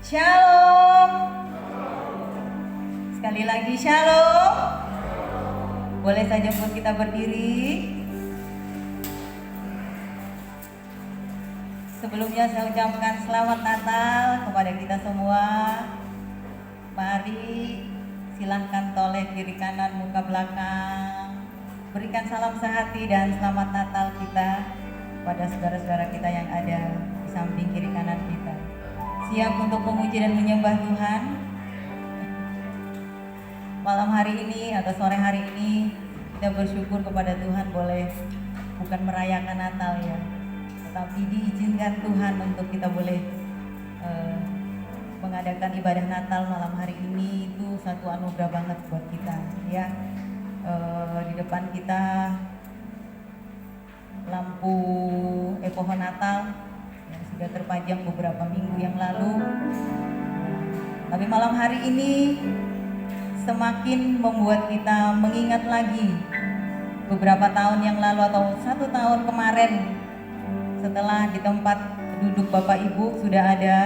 Shalom. Sekali lagi shalom. Boleh saja buat kita berdiri. Sebelumnya saya ucapkan selamat Natal kepada kita semua. Mari silahkan toleh kiri kanan muka belakang. Berikan salam sehati dan selamat Natal kita pada saudara-saudara kita yang ada di samping kiri kanan kita. Siap untuk memuji dan menyembah Tuhan? Malam hari ini atau sore hari ini kita bersyukur kepada Tuhan boleh bukan merayakan Natal ya, tetapi diizinkan Tuhan untuk kita boleh mengadakan ibadah Natal malam hari ini. Itu satu anugerah banget buat kita ya. Di depan kita lampu pohon Natal yang sudah terpajang beberapa minggu yang lalu. Tapi malam hari ini semakin membuat kita mengingat lagi beberapa tahun yang lalu atau 1 tahun kemarin, setelah di tempat duduk Bapak Ibu sudah ada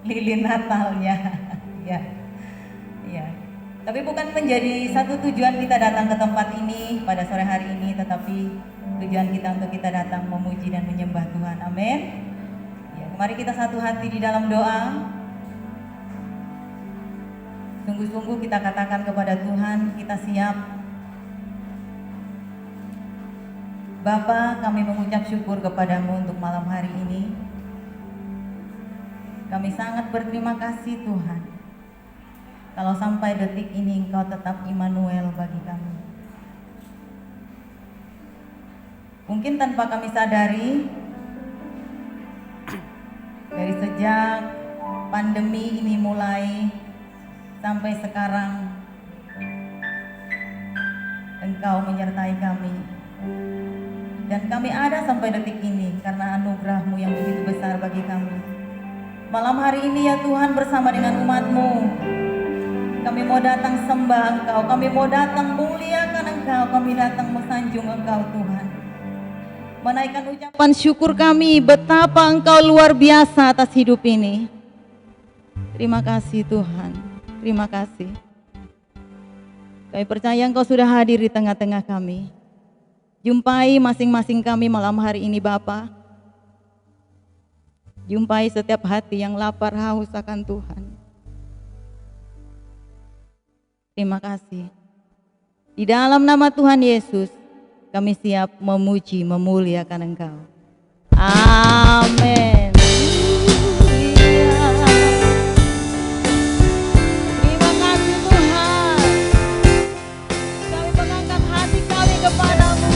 lilin Natalnya. Ya. Ya. Tapi bukan menjadi satu tujuan kita datang ke tempat ini pada sore hari ini, tetapi tujuan kita untuk kita datang memuji dan menyembah Tuhan. Amin. Ya, mari kita satu hati di dalam doa. Sungguh-sungguh kita katakan kepada Tuhan, kita siap. Bapa, kami mengucap syukur kepadamu untuk malam hari ini. Kami sangat berterima kasih Tuhan. Kalau sampai detik ini Engkau tetap Immanuel bagi kami. Mungkin tanpa kami sadari, dari sejak pandemi ini mulai sampai sekarang, Engkau menyertai kami. Dan kami ada sampai detik ini karena anugerah-Mu yang begitu besar bagi kami. Malam hari ini ya Tuhan, bersama dengan umat-Mu, kami mau datang sembah Engkau, kami mau datang muliakan Engkau, kami datang mensanjung Engkau Tuhan. Menaikkan ucapan syukur kami betapa Engkau luar biasa atas hidup ini. Terima kasih Tuhan, terima kasih. Kami percaya Engkau sudah hadir di tengah-tengah kami. Jumpai masing-masing kami malam hari ini Bapa. Jumpai setiap hati yang lapar haus akan Tuhan. Terima kasih. Di dalam nama Tuhan Yesus, kami siap memuji, memuliakan Engkau. Amin. Terima kasih Tuhan. Kami mengangkat hati kami kepadamu.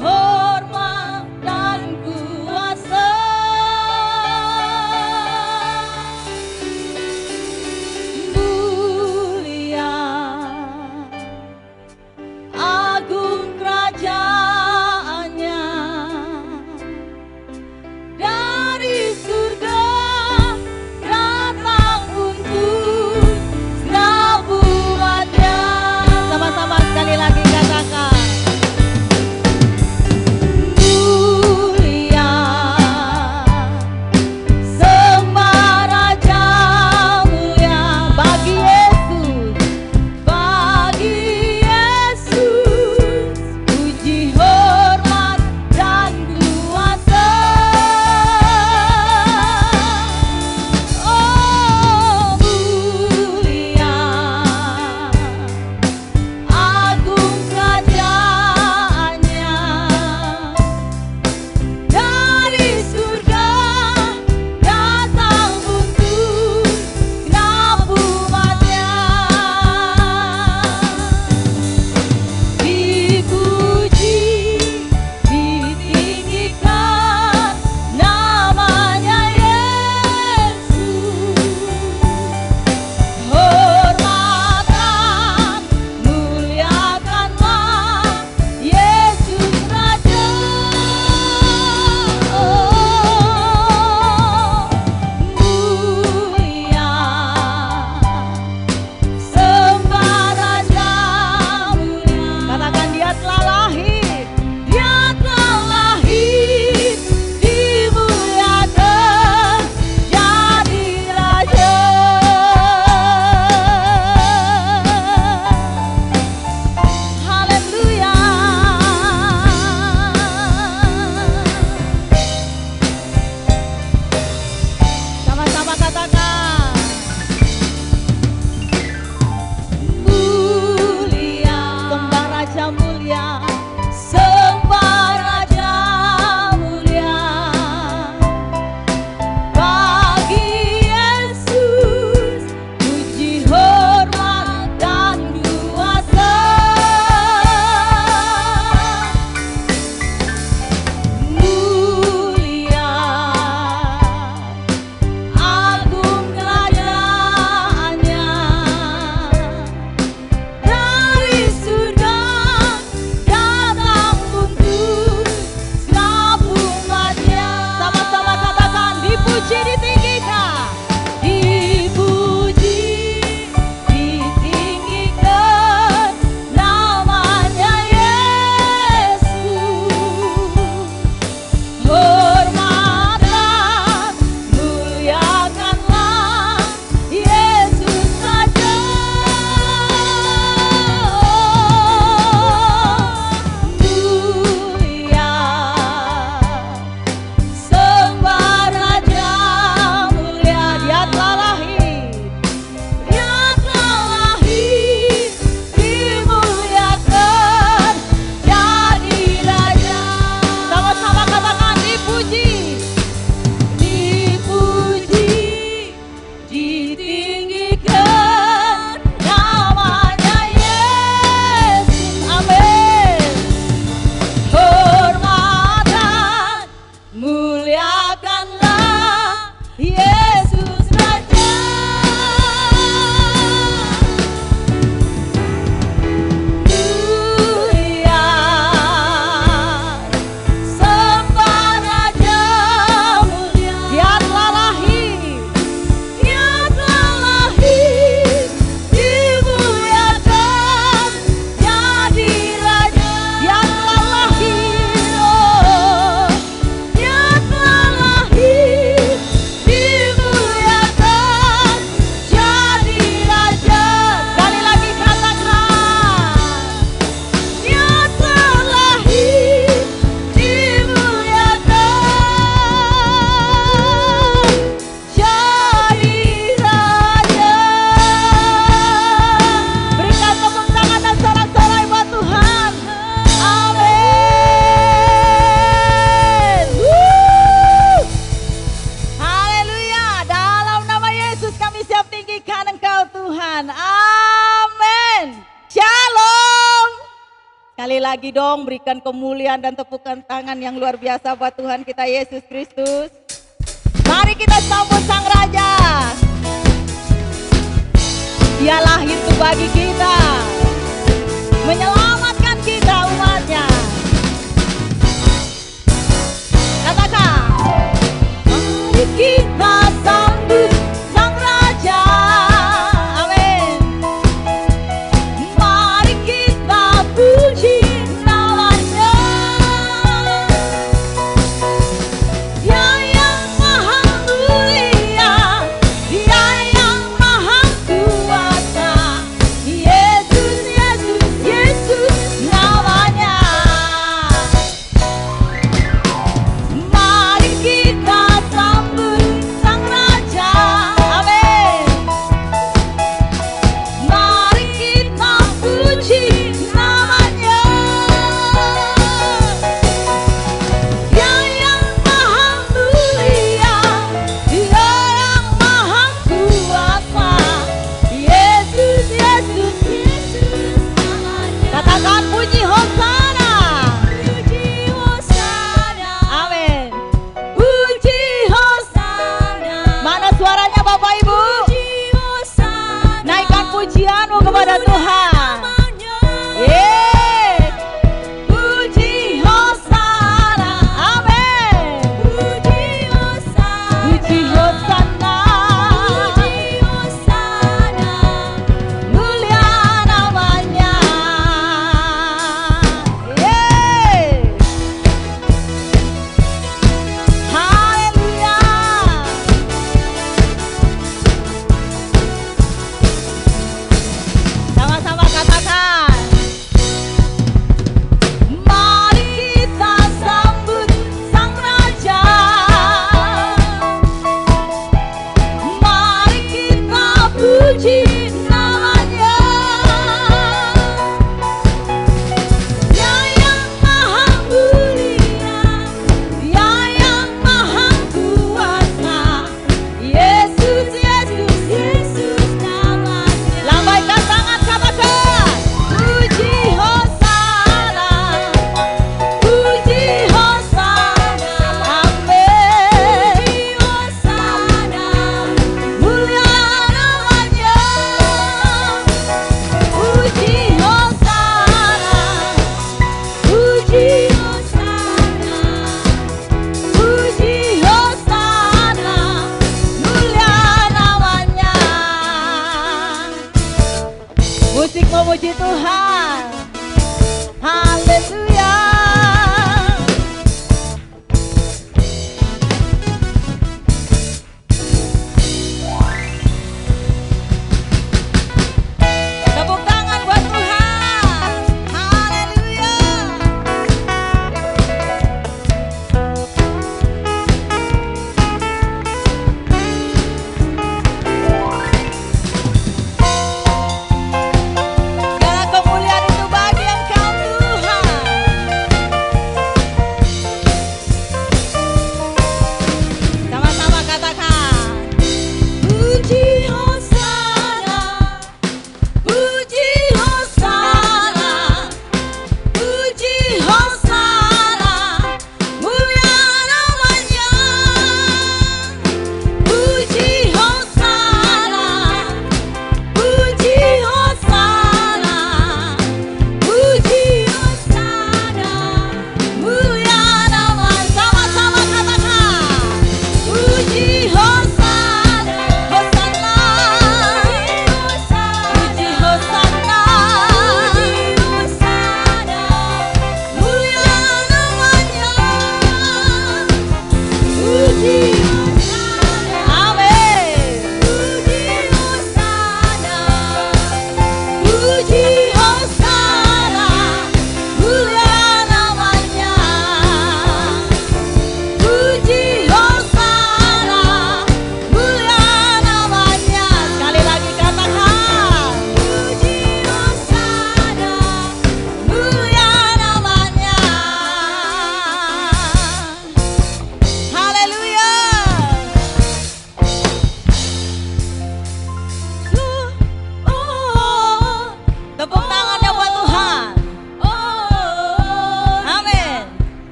Hormat dan kuasa, mulia, agung kerajaannya, dari surga datang untuk nabuatnya. Sama-sama sekali lagi katakan. lagi dong berikan kemuliaan dan tepukan tangan yang luar biasa buat Tuhan kita Yesus Kristus. Mari kita sambut Sang Raja. Dia lahir tuh bagi kita, menyelamatkan kita umatnya. Katakan, mari kita sambut Sang Raja. Amin. Mari kita puji namanya. Dia yang maha mulia, Dia yang maha kuasa. Yesus, Yesus, Yesus.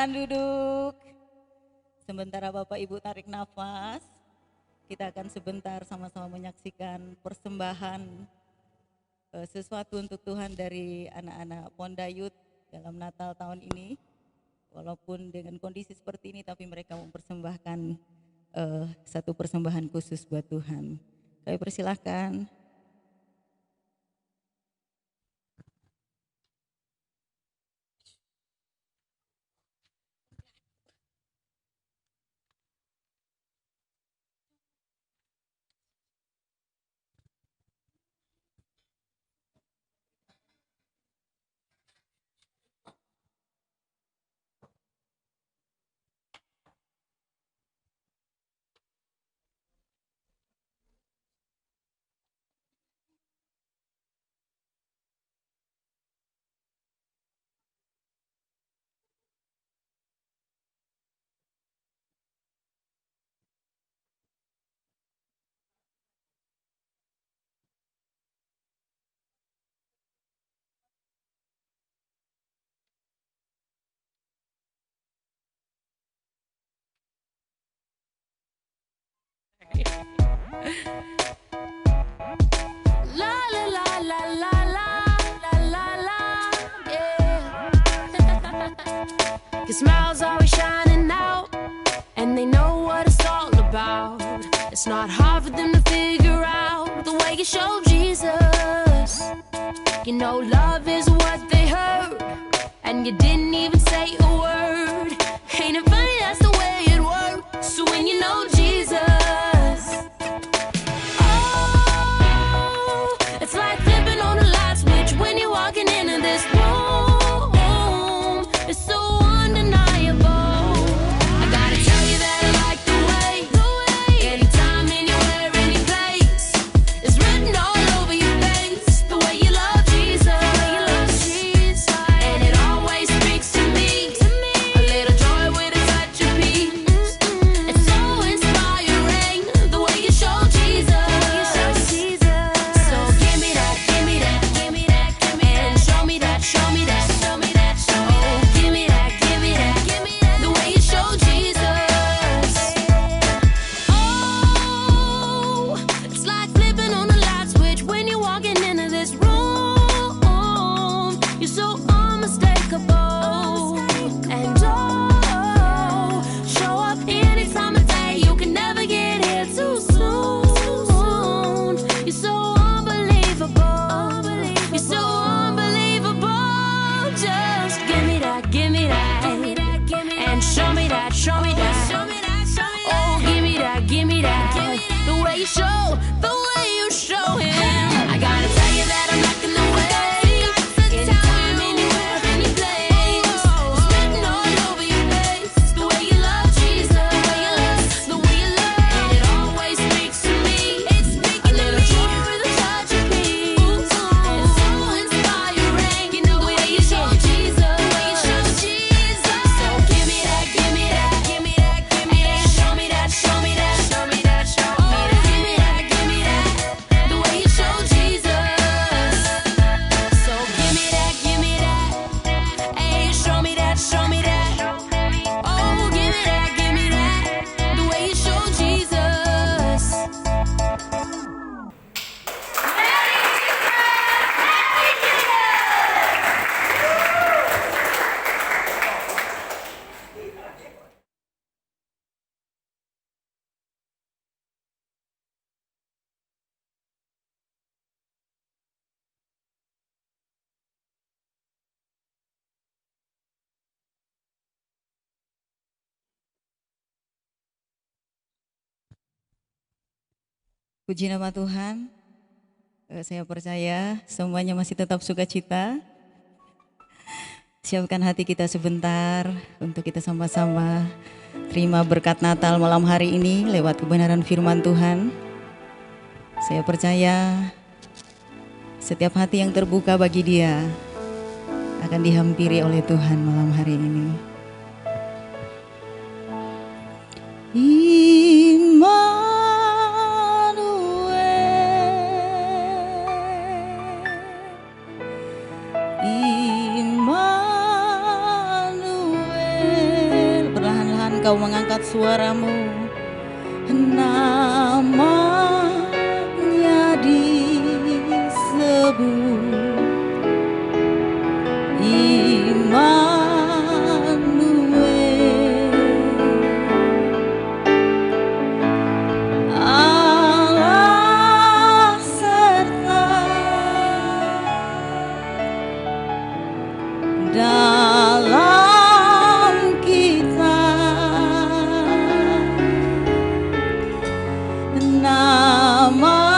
Silakan duduk. Sementara Bapak Ibu tarik nafas, kita akan sebentar sama-sama menyaksikan persembahan sesuatu untuk Tuhan dari anak-anak Pondayut dalam Natal tahun ini. Walaupun dengan kondisi seperti ini, tapi mereka mempersembahkan satu persembahan khusus buat Tuhan. Kami persilahkan. La la la la la la la la la, yeah. Your smile's always shining out, and they know what it's all about. It's not hard for them to figure out the way you show Jesus. You know love is what they heard, and you didn't even say a word. Ain't it funny, that's the way it works. So when you know Jesus, oh, it's like flipping on a light switch when you're walking into this room. It's so undeniable. I gotta tell you that I like the way anytime, anywhere, any place, it's written all over your face. The way you love Jesus, and it always speaks to me. A little joy with a touch of peace. It's so inspiring the way you show Jesus. So give me that, give me that, give me that, give me that, and show me that, show me that, show me that, show me that. Give me that, give me that, give me that, the way you show Jesus. Oh, it's like flipping on a light switch when you're walking into this room. You're so unmistakable, and oh, show up any time of day. You can never get here too soon. You're so unbelievable. You're so unbelievable. Just give me that, give me that, give me that, give me that, and show me that, show me that, show me that, show me that. Oh, give me that, give me that, give me that. The way you show, the way you show him. I gotta tell you that I'm not gonna wait. Anytime, anywhere, any place, it's written all over your face. The way you love Jesus, the way you love, and it always speaks to me. It's speaking a little joy with a touch of peace. It's so inspiring, you know the way you show Jesus, the way you show Jesus. So give me that, give me that, give me that, give me that, show me that, show me that, show me that, show me that. Give me that, give me that, the way you show Jesus. So give me that, hey, show me that, show me that. Oh, give me that, the way you show Jesus. Puji nama Tuhan. Saya percaya semuanya masih tetap sukacita. Siapkan hati kita sebentar untuk kita sama-sama terima berkat Natal malam hari ini lewat kebenaran firman Tuhan. Saya percaya setiap hati yang terbuka bagi Dia akan dihampiri oleh Tuhan malam hari ini. Immanuel, engkau mengangkat suaramu, namanya disebut Immanuel, Allah serta dalam kita, namanya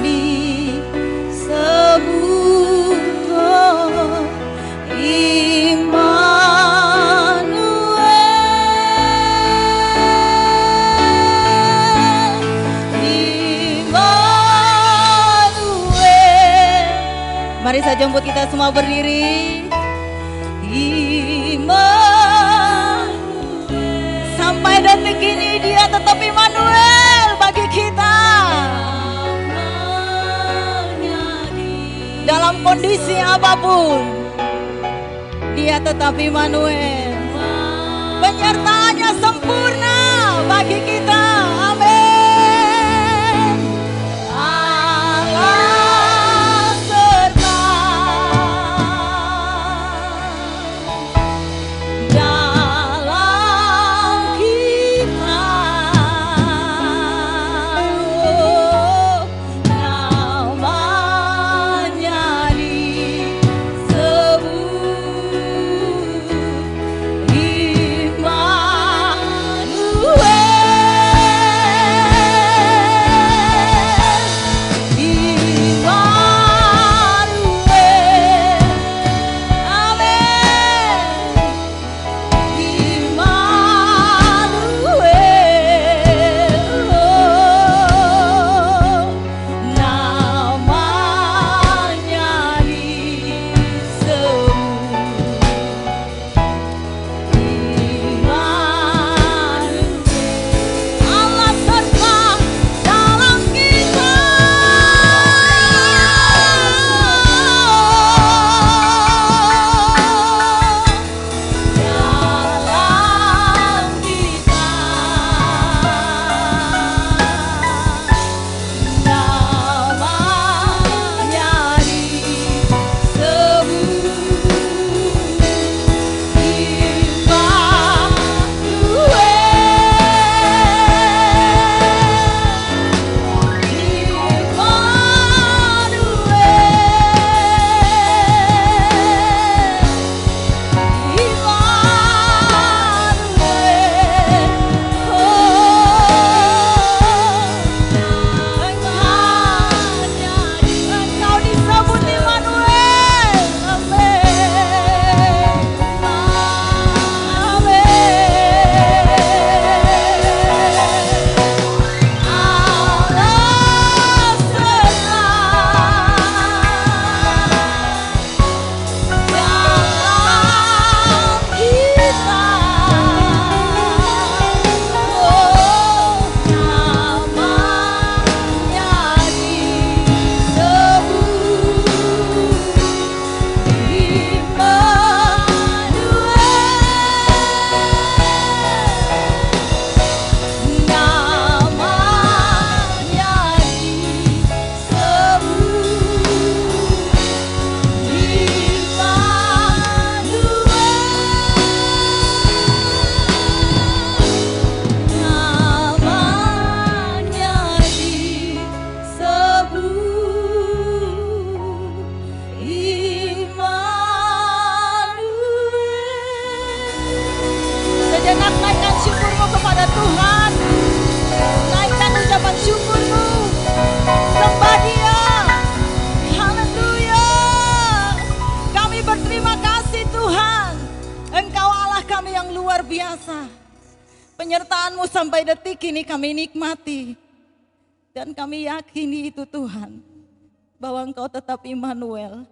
disebut Immanuel, Immanuel. Mari saya jemput kita semua berdiri. Immanuel. Sampai detik ini dia tetap Immanuel bagi kita. Dalam kondisi apapun, dia tetap Immanuel. Penyertaannya sempurna bagi kita. Amin. Allah serta dalam kita, namanya disebut Penyertaan-Mu sampai detik ini kami nikmati. Dan kami yakini itu Tuhan, bahwa Engkau tetap Immanuel.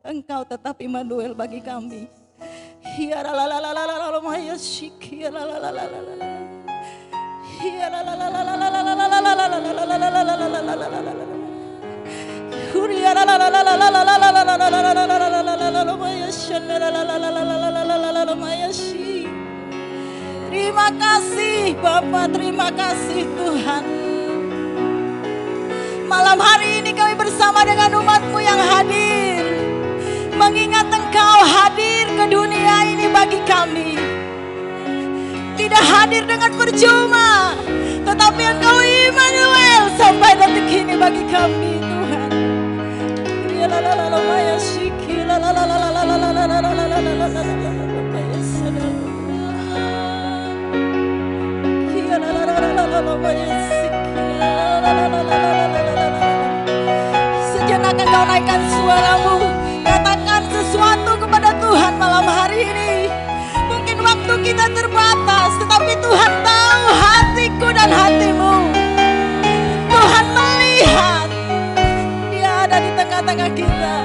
Engkau tetap Immanuel bagi kami. Ya la la la la la la la ya shik ya la la la la la la. Ya la la la la la la la la la la la la la la la la. Ya la la la la la la la la la la la la la la ya shana la la la la la la la la la la ya shi. Terima kasih Bapa, terima kasih Tuhan. Malam hari ini kami bersama dengan umat-Mu yang hadir, mengingat Engkau hadir ke dunia ini bagi kami. Tidak hadir dengan percuma, tetapi Engkau Immanuel sampai detik ini bagi kami Tuhan. Sejenak Engkau naikkan suaramu, katakan sesuatu kepada Tuhan malam hari ini. Mungkin waktu kita terbatas, tetapi Tuhan tahu hatiku dan hatimu. Tuhan melihat, Dia ada di tengah-tengah kita.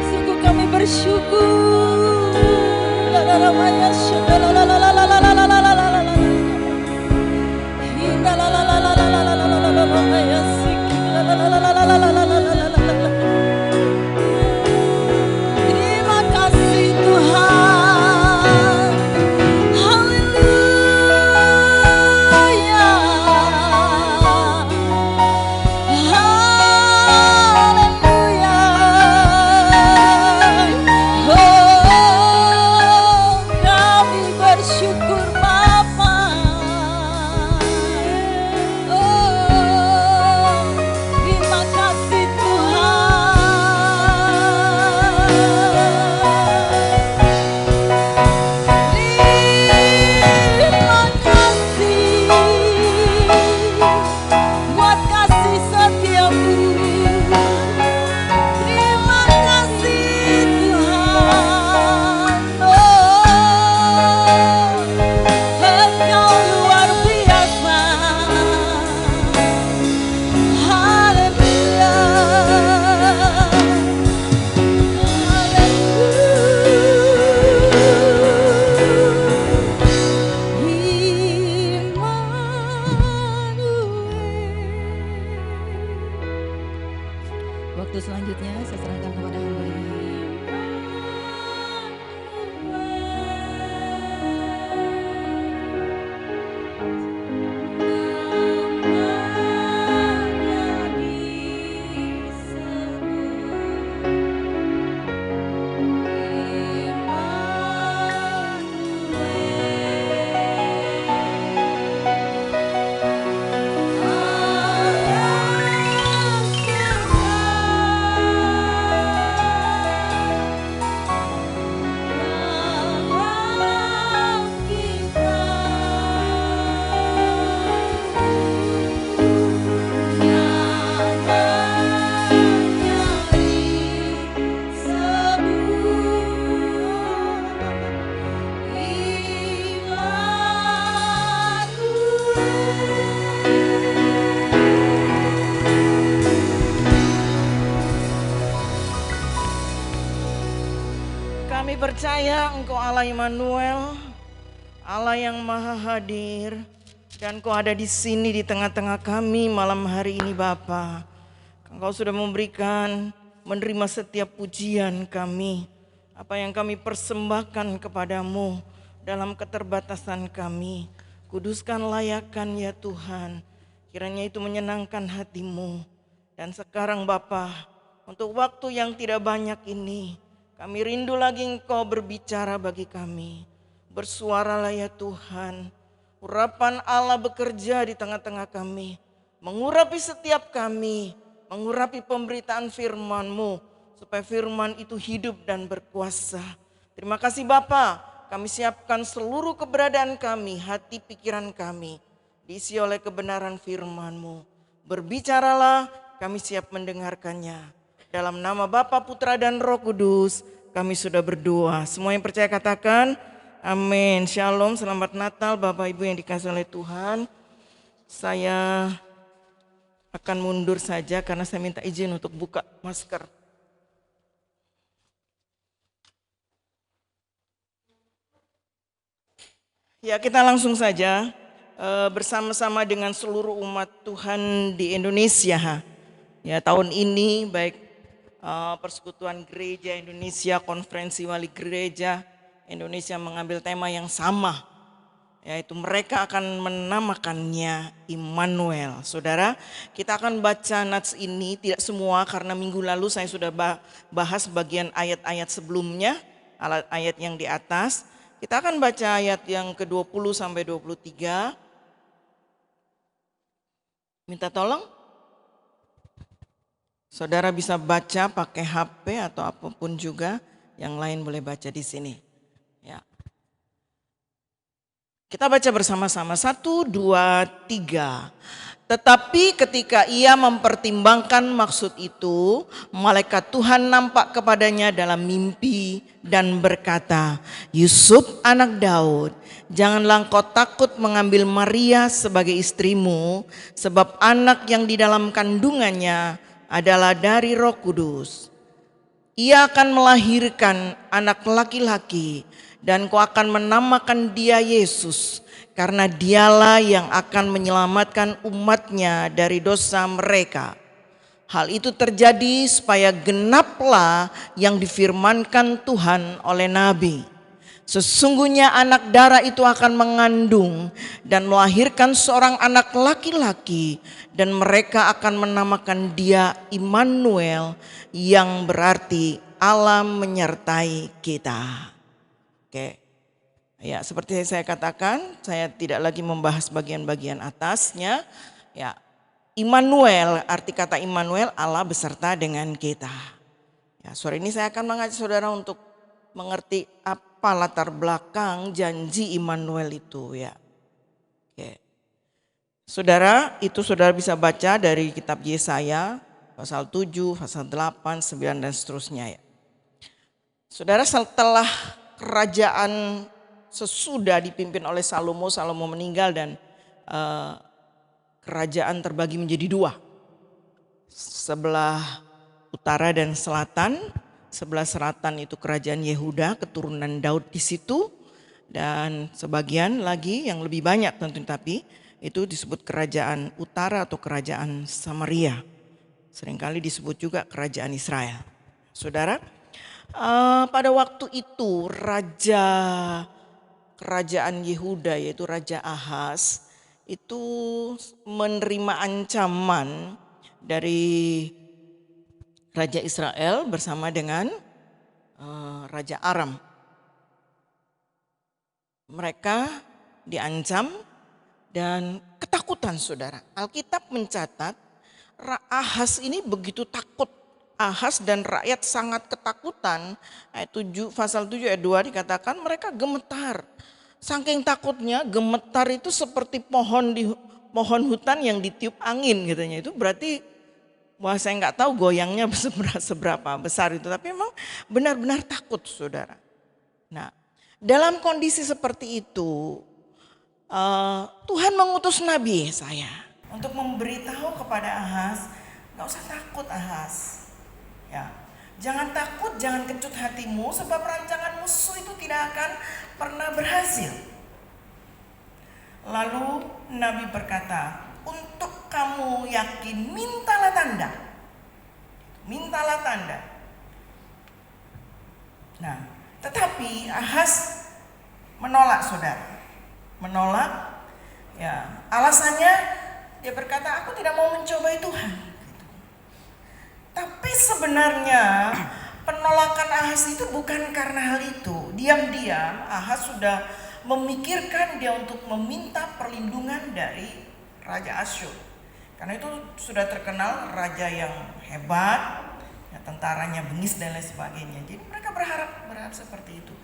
Sungguh kami bersyukur. Terima kasih Tuhan. Haleluya. Haleluya. Oh, kami bersyukur Bapa. Oh, terima kasih Tuhan. Terima kasih buat kasih setiamu. Terima kasih Tuhan. Oh, Engkau luar biasa. Haleluya. Waktu selanjutnya saya serahkan kepada hamba-Nya. Kami percaya Engkau Allah Immanuel, Allah yang Maha Hadir, dan Engkau ada di sini di tengah-tengah kami malam hari ini Bapa. Engkau sudah menerima setiap pujian kami, apa yang kami persembahkan kepadamu dalam keterbatasan kami. Kuduskan, layakan ya Tuhan, kiranya itu menyenangkan hatimu. Dan sekarang Bapa, untuk waktu yang tidak banyak ini, kami rindu lagi Engkau berbicara bagi kami. Bersuaralah ya Tuhan. Urapan Allah bekerja di tengah-tengah kami. Mengurapi setiap kami. Mengurapi pemberitaan firman-Mu. Supaya firman itu hidup dan berkuasa. Terima kasih Bapa. Kami siapkan seluruh keberadaan kami, hati pikiran kami. Diisi oleh kebenaran firman-Mu. Berbicaralah, kami siap mendengarkannya. Dalam nama Bapa, Putra, dan Roh Kudus, kami sudah berdoa. Semua yang percaya katakan, amin. Shalom, selamat Natal Bapak Ibu yang dikasihi oleh Tuhan. Saya akan mundur saja karena saya minta izin untuk buka masker. Ya, kita langsung saja bersama-sama dengan seluruh umat Tuhan di Indonesia. Ya, tahun ini baik Persekutuan Gereja Indonesia, Konferensi Wali Gereja Indonesia mengambil tema yang sama, yaitu mereka akan menamakannya Immanuel. Saudara, kita akan baca nats ini, tidak semua karena minggu lalu saya sudah bahas bagian ayat-ayat sebelumnya, ayat yang di atas. Kita akan baca ayat yang ke-20 sampai 23. Minta tolong. Saudara bisa baca pakai HP atau apapun juga, yang lain boleh baca di sini. Ya. Kita baca bersama-sama 1, 2, 3. Tetapi ketika ia mempertimbangkan maksud itu, malaikat Tuhan nampak kepadanya dalam mimpi dan berkata, "Yusuf anak Daud, janganlah engkau takut mengambil Maria sebagai istrimu, sebab anak yang di dalam kandungannya adalah dari Roh Kudus. Ia akan melahirkan anak laki-laki dan kau akan menamakan dia Yesus, karena dialah yang akan menyelamatkan umatnya dari dosa mereka. Hal itu terjadi supaya genaplah yang difirmankan Tuhan oleh Nabi. Sesungguhnya anak darah itu akan mengandung dan melahirkan seorang anak laki-laki, dan mereka akan menamakan dia Immanuel, yang berarti Allah menyertai kita." Oke. Ya, seperti saya katakan, saya tidak lagi membahas bagian-bagian atasnya. Ya, Immanuel, arti kata Immanuel, Allah beserta dengan kita. Ya, sore ini saya akan mengajak saudara untuk mengerti apa latar belakang janji Immanuel itu, ya. Oke. Saudara, itu saudara bisa baca dari kitab Yesaya pasal 7, pasal 8, 9 dan seterusnya, ya. Saudara, setelah kerajaan sesudah dipimpin oleh Salomo meninggal dan kerajaan terbagi menjadi 2. Sebelah utara dan selatan. Sebelah selatan itu kerajaan Yehuda, keturunan Daud di situ, dan sebagian lagi yang lebih banyak tentu, tapi itu disebut kerajaan utara atau kerajaan Samaria. Seringkali disebut juga kerajaan Israel. Saudara, pada waktu itu kerajaan Yehuda, yaitu Raja Ahaz, itu menerima ancaman dari Raja Israel bersama dengan Raja Aram. Mereka diancam dan ketakutan, saudara. Alkitab mencatat Ahaz ini begitu takut. Ahaz dan rakyat sangat ketakutan. Ayat 7, pasal 7 ayat 2 dikatakan mereka gemetar. Saking takutnya, gemetar itu seperti pohon hutan yang ditiup angin katanya. Itu berarti, wah, saya nggak tahu goyangnya seberapa besar itu, tapi memang benar-benar takut, saudara. Nah, dalam kondisi seperti itu, Tuhan mengutus Nabi Yesaya untuk memberitahu kepada Ahaz, nggak usah takut Ahaz. Ya, jangan takut, jangan kecut hatimu, sebab rancangan musuh itu tidak akan pernah berhasil. Lalu Nabi berkata, untuk kamu yakin, mintalah tanda. Mintalah tanda. Nah, tetapi Ahaz menolak, saudara. Menolak. Ya, alasannya dia berkata, aku tidak mau mencobai Tuhan. Tapi sebenarnya penolakan Ahaz itu bukan karena hal itu. Diam-diam Ahaz sudah memikirkan dia untuk meminta perlindungan dari Raja Asyur. Karena itu sudah terkenal raja yang hebat, ya, tentaranya bengis dan lain sebagainya. Jadi mereka berharap seperti itu.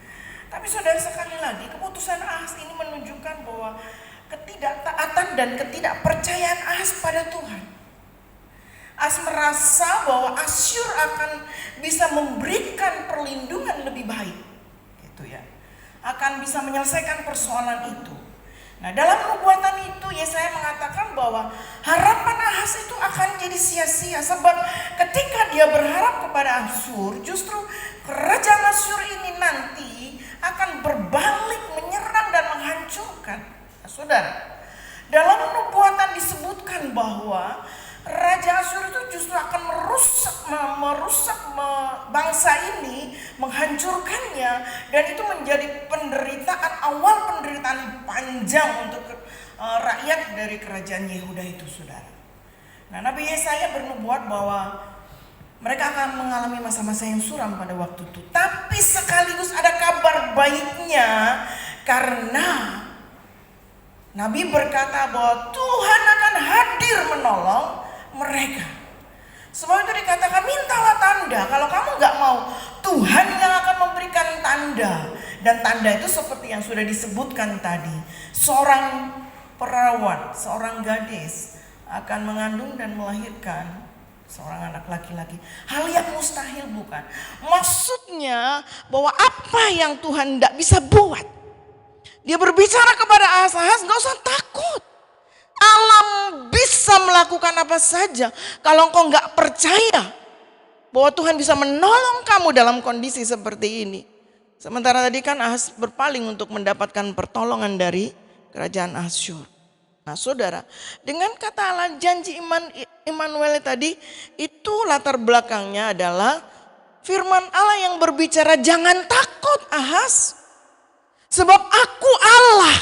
Tapi saudara, sekali lagi keputusan Ahaz ini menunjukkan bahwa ketidaktaatan dan ketidakpercayaan Ahaz pada Tuhan. Ahaz merasa bahwa Asyur akan bisa memberikan perlindungan lebih baik, gitu ya, akan bisa menyelesaikan persoalan itu. Nah, dalam nubuatan itu Yesaya mengatakan bahwa harapan Ahaz itu akan jadi sia-sia, sebab ketika dia berharap kepada Asyur, justru kerajaan Asyur ini nanti akan berbalik menyerang dan menghancurkan. Nah, saudara, dalam nubuatan disebutkan bahwa Raja Asyur itu justru akan merusak bangsa ini, menghancurkannya, dan itu menjadi awal penderitaan panjang untuk rakyat dari kerajaan Yehuda itu, saudara. Nah, Nabi Yesaya bernubuat bahwa mereka akan mengalami masa-masa yang suram pada waktu itu. Tapi sekaligus ada kabar baiknya, karena Nabi berkata bahwa Tuhan akan hadir menolong mereka. Sebab itu dikatakan, mintalah tanda. Kalau kamu gak mau, Tuhan yang akan memberikan tanda. Dan tanda itu seperti yang sudah disebutkan tadi. Seorang perawan, seorang gadis akan mengandung dan melahirkan seorang anak laki-laki. Hal yang mustahil bukan? Maksudnya bahwa apa yang Tuhan gak bisa buat. Dia berbicara kepada Ahaz, gak usah takut. Allah bisa melakukan apa saja. Kalau engkau gak percaya bahwa Tuhan bisa menolong kamu dalam kondisi seperti ini. Sementara tadi kan Ahaz berpaling untuk mendapatkan pertolongan dari kerajaan Asyur. Nah, saudara, dengan kata Allah janji Immanuel tadi, itu latar belakangnya adalah firman Allah yang berbicara, jangan takut Ahaz. Sebab aku Allah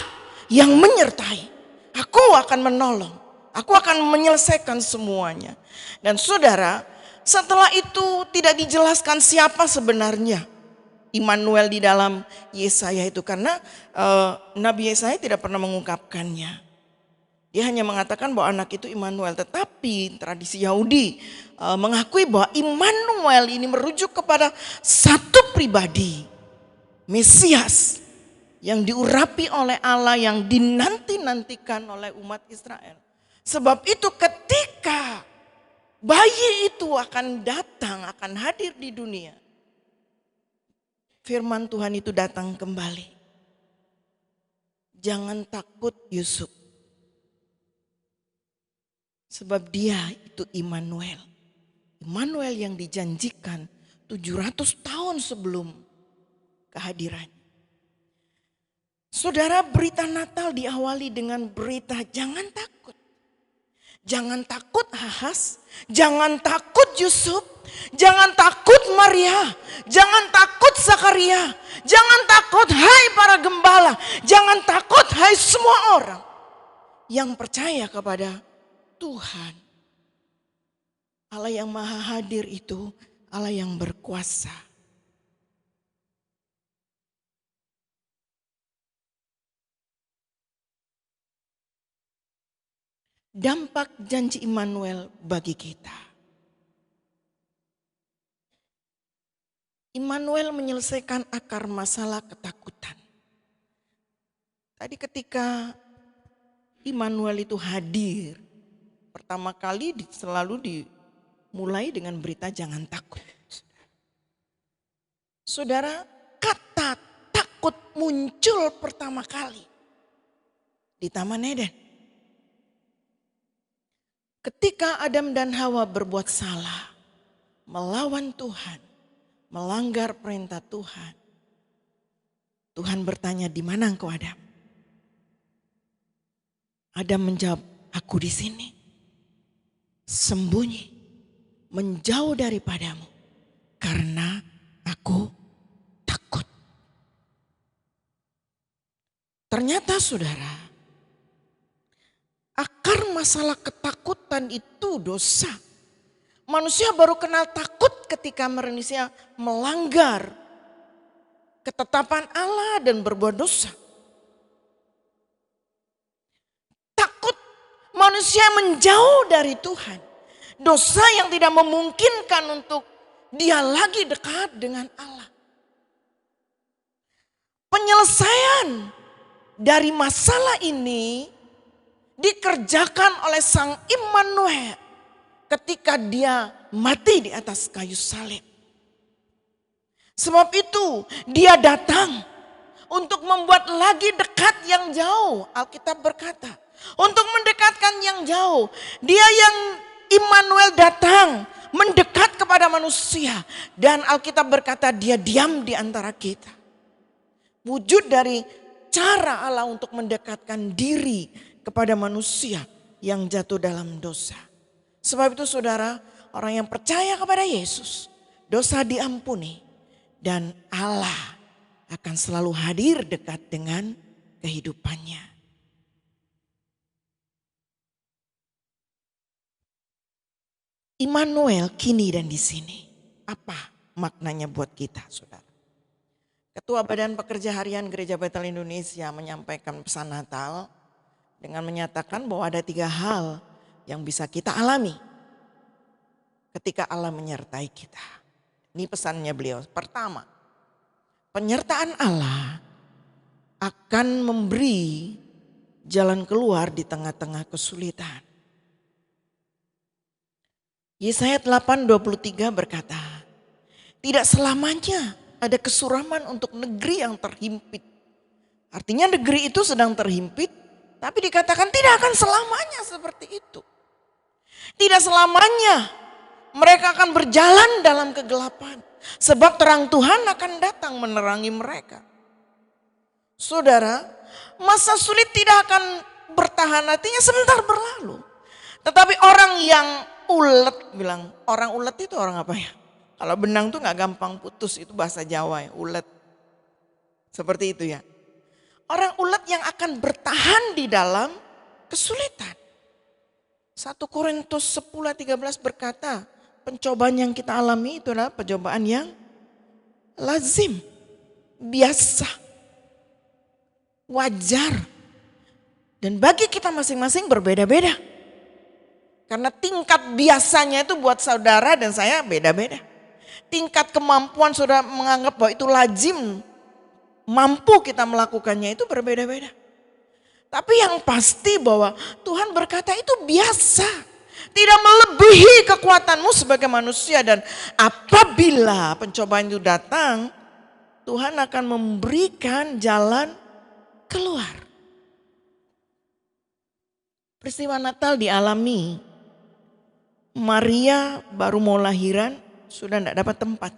yang menyertai. Aku akan menolong. Aku akan menyelesaikan semuanya. Dan saudara, setelah itu tidak dijelaskan siapa sebenarnya Immanuel di dalam Yesaya itu. Karena Nabi Yesaya tidak pernah mengungkapkannya. Dia hanya mengatakan bahwa anak itu Immanuel. Tetapi tradisi Yahudi mengakui bahwa Immanuel ini merujuk kepada satu pribadi, Mesias, yang diurapi oleh Allah, yang dinanti-nantikan oleh umat Israel. Sebab itu ketika bayi itu akan datang, akan hadir di dunia, firman Tuhan itu datang kembali. Jangan takut Yusuf. Sebab dia itu Immanuel. Immanuel yang dijanjikan 700 tahun sebelum kehadirannya. Saudara, berita Natal diawali dengan berita jangan takut. Jangan takut Ahaz, jangan takut Yusuf, jangan takut Maria, jangan takut Zakaria, jangan takut hai para gembala, jangan takut hai semua orang yang percaya kepada Tuhan. Allah yang maha hadir itu Allah yang berkuasa. Dampak janji Immanuel bagi kita. Immanuel menyelesaikan akar masalah ketakutan. Tadi ketika Immanuel itu hadir, pertama kali selalu dimulai dengan berita jangan takut. Saudara, kata takut muncul pertama kali di Taman Eden. Ketika Adam dan Hawa berbuat salah, melawan Tuhan, melanggar perintah Tuhan, Tuhan bertanya, di mana engkau Adam? Adam menjawab, aku di sini, sembunyi, menjauh daripadamu, karena aku takut. Ternyata saudara, akar masalah ketakutan itu dosa. Manusia baru kenal takut ketika manusia melanggar ketetapan Allah dan berbuat dosa. Takut manusia menjauh dari Tuhan. Dosa yang tidak memungkinkan untuk dia lagi dekat dengan Allah. Penyelesaian dari masalah ini dikerjakan oleh Sang Immanuel ketika dia mati di atas kayu salib. Sebab itu dia datang untuk membuat lagi dekat yang jauh. Alkitab berkata, untuk mendekatkan yang jauh. Dia yang Immanuel datang mendekat kepada manusia. Dan Alkitab berkata dia diam di antara kita. Wujud dari cara Allah untuk mendekatkan diri kepada manusia yang jatuh dalam dosa. Sebab itu saudara, orang yang percaya kepada Yesus, dosa diampuni. Dan Allah akan selalu hadir dekat dengan kehidupannya. Immanuel kini dan di sini. Apa maknanya buat kita, saudara? Ketua Badan Pekerja Harian Gereja Bethel Indonesia menyampaikan pesan Natal dengan menyatakan bahwa ada 3 hal yang bisa kita alami ketika Allah menyertai kita. Ini pesannya beliau. Pertama, penyertaan Allah akan memberi jalan keluar di tengah-tengah kesulitan. Yesaya 8:23 berkata, tidak selamanya ada kesuraman untuk negeri yang terhimpit. Artinya negeri itu sedang terhimpit, tapi dikatakan tidak akan selamanya seperti itu. Tidak selamanya mereka akan berjalan dalam kegelapan. Sebab terang Tuhan akan datang menerangi mereka. Saudara, masa sulit tidak akan bertahan, artinya sebentar berlalu. Tetapi orang yang ulet, bilang orang ulet itu orang apa ya? Kalau benang tuh gak gampang putus, itu bahasa Jawa ya, ulet. Seperti itu ya. Orang ulet yang akan bertahan di dalam kesulitan. 1 Korintus 10:13 berkata, pencobaan yang kita alami itu adalah pencobaan yang lazim, biasa, wajar. Dan bagi kita masing-masing berbeda-beda. Karena tingkat biasanya itu buat saudara dan saya beda-beda. Tingkat kemampuan saudara menganggap bahwa itu lazim, mampu kita melakukannya itu berbeda-beda. Tapi yang pasti bahwa Tuhan berkata itu biasa. Tidak melebihi kekuatanmu sebagai manusia. Dan apabila pencobaan itu datang, Tuhan akan memberikan jalan keluar. Peristiwa Natal dialami. Maria baru mau lahiran, sudah tidak dapat tempat.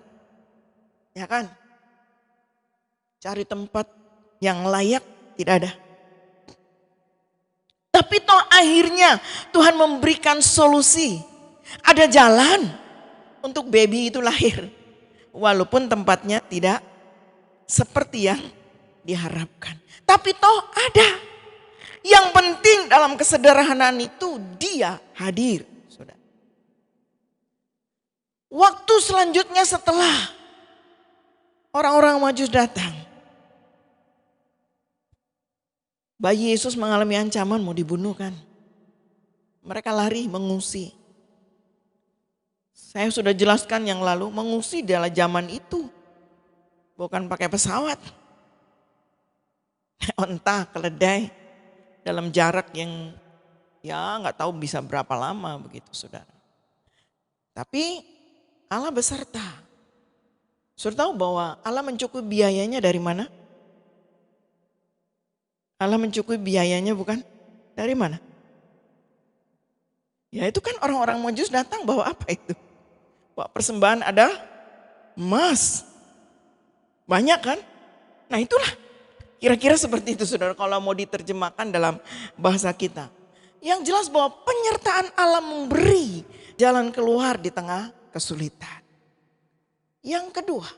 Ya kan? Cari tempat yang layak tidak ada. Tapi toh akhirnya Tuhan memberikan solusi. Ada jalan untuk baby itu lahir. Walaupun tempatnya tidak seperti yang diharapkan. Tapi toh ada. Yang penting dalam kesederhanaan itu dia hadir. Saudara. Waktu selanjutnya setelah orang-orang Majus datang. Bayi Yesus mengalami ancaman mau dibunuh kan. Mereka lari mengungsi. Saya sudah jelaskan yang lalu, mengungsi dalam zaman itu. Bukan pakai pesawat. Onta, keledai. Dalam jarak yang ya nggak tahu bisa berapa lama begitu saudara. Tapi Allah beserta. Saudara tahu bahwa Allah mencukupi biayanya dari mana? Allah mencukupi biayanya bukan dari mana? Ya itu kan orang-orang Majus datang bawa apa itu? Bawa persembahan ada emas. Banyak kan? Nah itulah kira-kira seperti itu saudara kalau mau diterjemahkan dalam bahasa kita. Yang jelas bahwa penyertaan Allah memberi jalan keluar di tengah kesulitan. Yang kedua,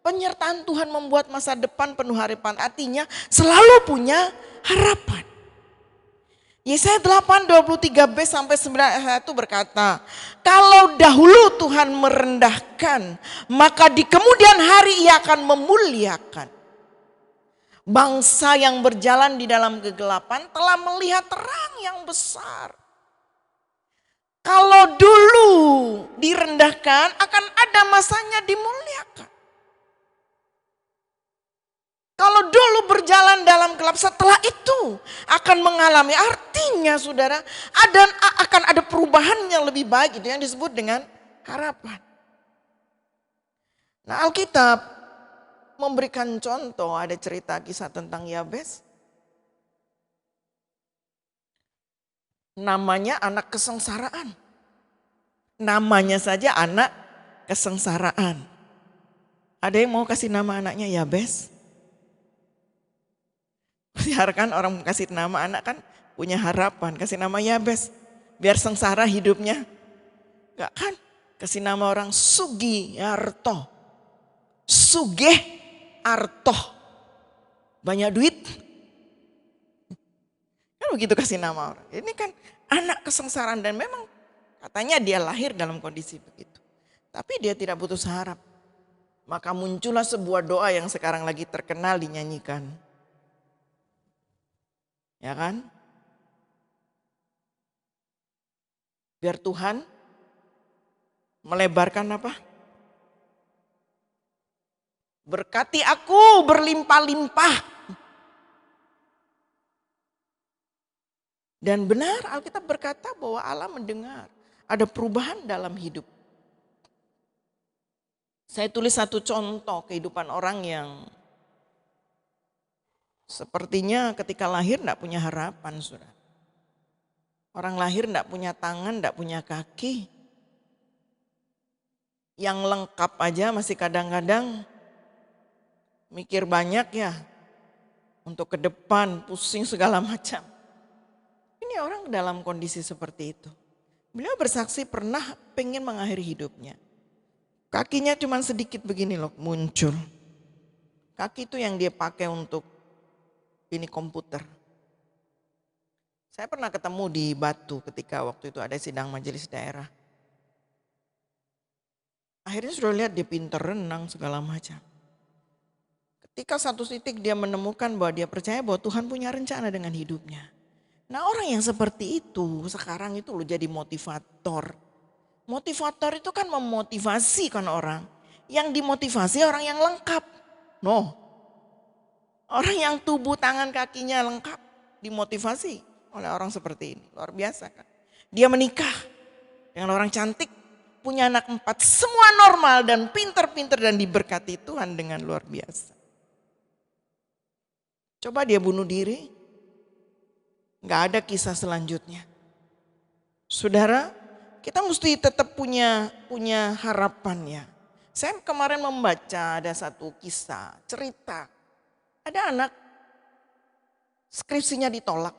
penyertaan Tuhan membuat masa depan penuh harapan. Artinya selalu punya harapan. Yesaya 8:23b sampai 9 berkata, kalau dahulu Tuhan merendahkan, maka di kemudian hari Ia akan memuliakan. Bangsa yang berjalan di dalam kegelapan telah melihat terang yang besar. Kalau dulu direndahkan, akan ada masanya dimuliakan. Kalau dulu berjalan dalam gelap, setelah itu akan mengalami, artinya saudara, akan ada perubahan yang lebih baik, itu yang disebut dengan harapan. Nah Alkitab memberikan contoh, ada cerita kisah tentang Yabes. Namanya anak kesengsaraan. Namanya saja anak kesengsaraan. Ada yang mau kasih nama anaknya Yabes? Biarkan orang kasih nama anak kan punya harapan. Kasih nama Yabes. Biar sengsara hidupnya. Enggak kan? Kasih nama orang Sugiarto. Sugih Arto. Banyak duit. Kan begitu kasih nama orang. Ini kan anak kesengsaraan dan memang katanya dia lahir dalam kondisi begitu. Tapi dia tidak putus harap. Maka muncullah sebuah doa yang sekarang lagi terkenal dinyanyikan. Ya kan? Biar Tuhan melebarkan apa? Berkati aku berlimpah-limpah. Dan benar Alkitab berkata bahwa Allah mendengar. Ada perubahan dalam hidup. Saya tulis satu contoh kehidupan orang yang sepertinya ketika lahir tidak punya harapan, saudara. Orang lahir tidak punya tangan, tidak punya kaki. Yang lengkap aja masih kadang-kadang mikir banyak ya. Untuk ke depan, pusing segala macam. Ini orang dalam kondisi seperti itu. Beliau bersaksi pernah pengen mengakhiri hidupnya. Kakinya cuma sedikit begini loh muncul. Kaki itu yang dia pakai untuk ini komputer. Saya pernah ketemu di Batu ketika waktu itu ada sidang majelis daerah. Akhirnya sudah lihat dia pintar renang segala macam. Ketika satu titik dia menemukan bahwa dia percaya bahwa Tuhan punya rencana dengan hidupnya. Nah orang yang seperti itu sekarang itu loh jadi motivator. Motivator itu kan memotivasi kan orang. Yang dimotivasi orang yang lengkap. No. Orang yang tubuh tangan kakinya lengkap dimotivasi oleh orang seperti ini. Luar biasa kan. Dia menikah dengan orang cantik. Punya anak 4. Semua normal dan pinter-pinter dan diberkati Tuhan dengan luar biasa. Coba dia bunuh diri. Gak ada kisah selanjutnya. Saudara, kita mesti tetap punya harapan ya. Saya kemarin membaca ada satu kisah, cerita. Ada anak skripsinya ditolak.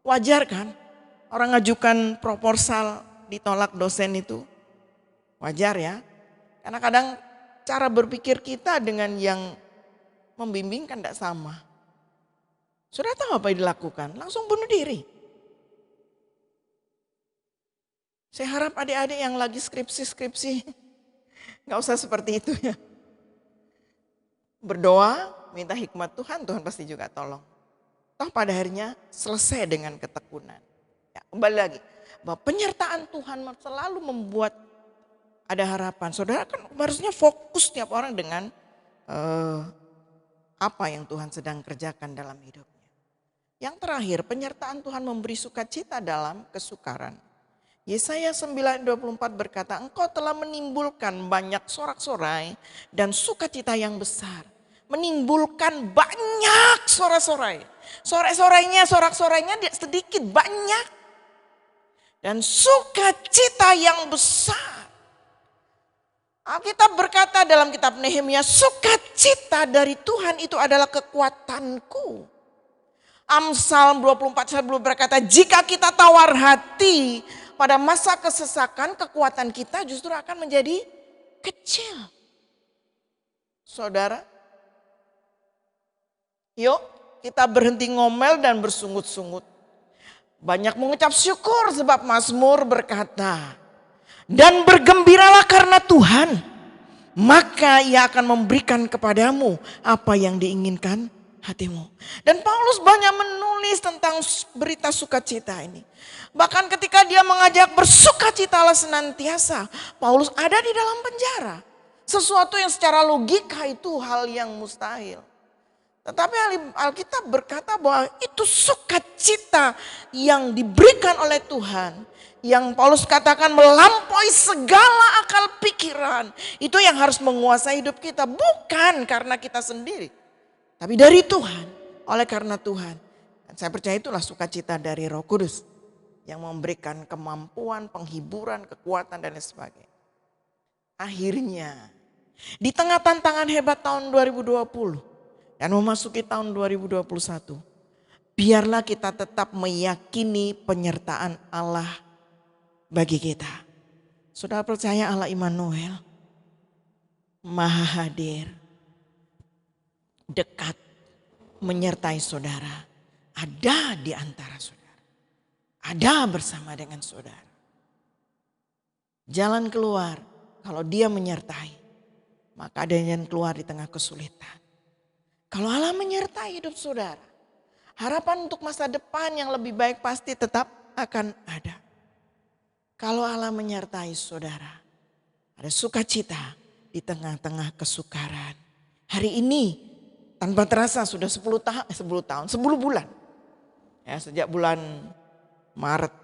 Wajar kan? Orang ngajukan proposal ditolak dosen itu. Wajar ya. Karena kadang cara berpikir kita dengan yang membimbing kan tidak sama. Sudah tahu apa yang dilakukan? Langsung bunuh diri. Saya harap adik-adik yang lagi skripsi, gak usah seperti itu ya. Berdoa, minta hikmat Tuhan, Tuhan pasti juga tolong. Toh pada akhirnya selesai dengan ketekunan. Ya, kembali lagi, bahwa penyertaan Tuhan selalu membuat ada harapan. Saudara kan harusnya fokus tiap orang dengan apa yang Tuhan sedang kerjakan dalam hidupnya. Yang terakhir, penyertaan Tuhan memberi sukacita dalam kesukaran. Yesaya 9:24 berkata, engkau telah menimbulkan banyak sorak-sorai dan sukacita yang besar. Menimbulkan banyak sorak-sorai. Sorak-sorainya sedikit, banyak. Dan sukacita yang besar. Alkitab berkata dalam kitab Nehemia, sukacita dari Tuhan itu adalah kekuatanku. Amsal 24:10 berkata, jika kita tawar hati pada masa kesesakan, kekuatan kita justru akan menjadi kecil. Saudara, yuk kita berhenti ngomel dan bersungut-sungut. Banyak mengucap syukur sebab Mazmur berkata, dan bergembiralah karena Tuhan, maka Ia akan memberikan kepadamu apa yang diinginkan hatimu. Dan Paulus banyak menulis tentang berita sukacita ini. Bahkan ketika dia mengajak bersukacitalah senantiasa, Paulus ada di dalam penjara. Sesuatu yang secara logika itu hal yang mustahil. Tetapi Alkitab berkata bahwa itu sukacita yang diberikan oleh Tuhan. Yang Paulus katakan melampaui segala akal pikiran. Itu yang harus menguasai hidup kita. Bukan karena kita sendiri. Tapi dari Tuhan. Oleh karena Tuhan. Dan saya percaya itulah sukacita dari Roh Kudus. Yang memberikan kemampuan, penghiburan, kekuatan dan lain sebagainya. Akhirnya. Di tengah tantangan hebat tahun 2020. Dan memasuki tahun 2021. Biarlah kita tetap meyakini penyertaan Allah bagi kita. Saudara percaya Allah Immanuel Maha hadir, dekat, menyertai saudara, ada di antara saudara, ada bersama dengan saudara. Jalan keluar, kalau Dia menyertai, maka ada jalan keluar di tengah kesulitan. Kalau Allah menyertai hidup saudara, harapan untuk masa depan yang lebih baik pasti tetap akan ada. Kalau Allah menyertai saudara, ada sukacita di tengah-tengah kesukaran. Hari ini tanpa terasa sudah 10 bulan. Ya, sejak bulan Maret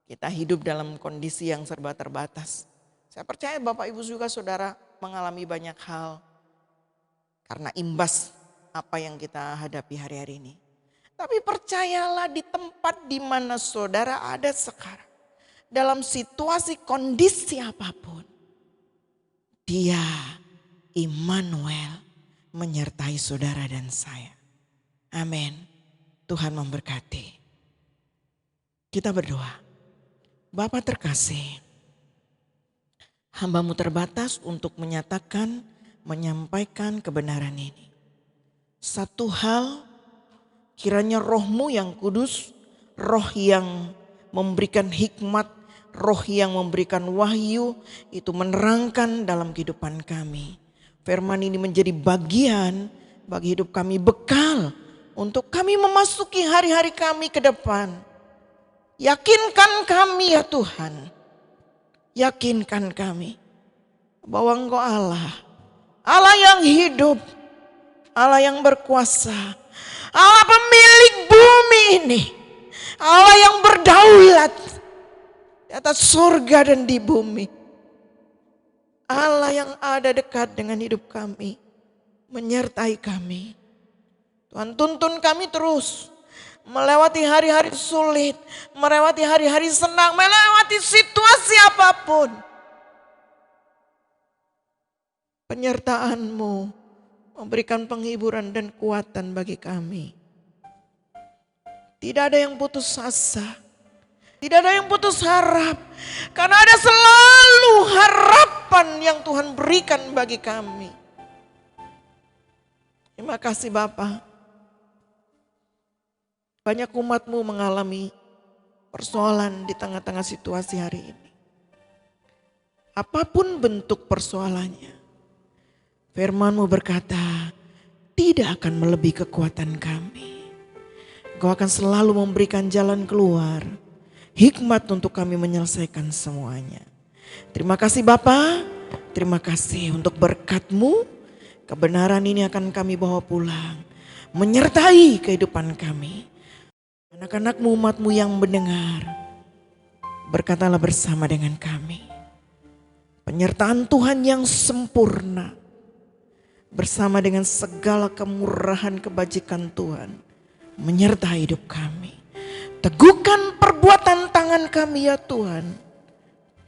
kita hidup dalam kondisi yang serba terbatas. Saya percaya Bapak Ibu juga saudara mengalami banyak hal karena imbas apa yang kita hadapi hari-hari ini. Tapi percayalah di tempat di mana saudara ada sekarang. Dalam situasi kondisi apapun. Dia Immanuel menyertai saudara dan saya. Amin. Tuhan memberkati. Kita berdoa. Bapa terkasih. Hamba-Mu terbatas untuk menyatakan, menyampaikan kebenaran ini. Satu hal, kiranya Roh-Mu yang kudus, Roh yang memberikan hikmat, Roh yang memberikan wahyu, itu menerangkan dalam kehidupan kami. Firman ini menjadi bagian bagi hidup kami, bekal untuk kami memasuki hari-hari kami ke depan. Yakinkan kami ya Tuhan, yakinkan kami bahwa Engkau Allah, Allah yang hidup, Allah yang berkuasa, Allah pemilik bumi ini, Allah yang berdaulat di atas surga dan di bumi. Allah yang ada dekat dengan hidup kami, menyertai kami. Tuhan tuntun kami terus melewati hari-hari sulit, melewati hari-hari senang, melewati situasi apapun. Penyertaan-Mu memberikan penghiburan dan kekuatan bagi kami. Tidak ada yang putus asa. Tidak ada yang putus harap. Karena ada selalu harapan yang Tuhan berikan bagi kami. Terima kasih Bapa. Banyak umat-Mu mengalami persoalan di tengah-tengah situasi hari ini. Apapun bentuk persoalannya. Firman-Mu berkata, tidak akan melebihi kekuatan kami. Engkau akan selalu memberikan jalan keluar, hikmat untuk kami menyelesaikan semuanya. Terima kasih Bapa, terima kasih untuk berkat-Mu. Kebenaran ini akan kami bawa pulang, menyertai kehidupan kami. Anak-anak-Mu, umat-Mu yang mendengar, berkatalah bersama dengan kami. Penyertaan Tuhan yang sempurna, bersama dengan segala kemurahan kebajikan Tuhan, menyertai hidup kami. Teguhkan perbuatan tangan kami ya Tuhan.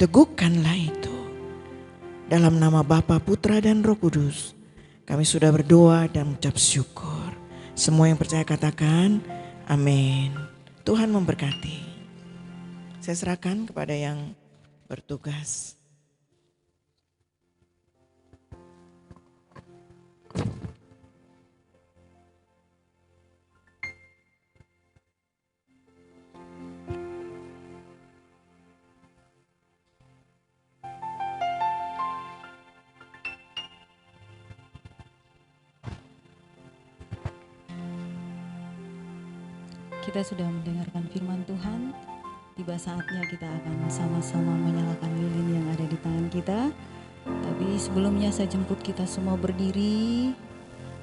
Teguhkanlah itu. Dalam nama Bapa, Putra dan Roh Kudus, kami sudah berdoa dan mengucap syukur. Semua yang percaya katakan amin. Tuhan memberkati. Saya serahkan kepada yang bertugas. Kita sudah mendengarkan firman Tuhan. Tiba saatnya kita akan sama-sama menyalakan lilin yang ada di tangan kita. Tapi sebelumnya saya jemput kita semua berdiri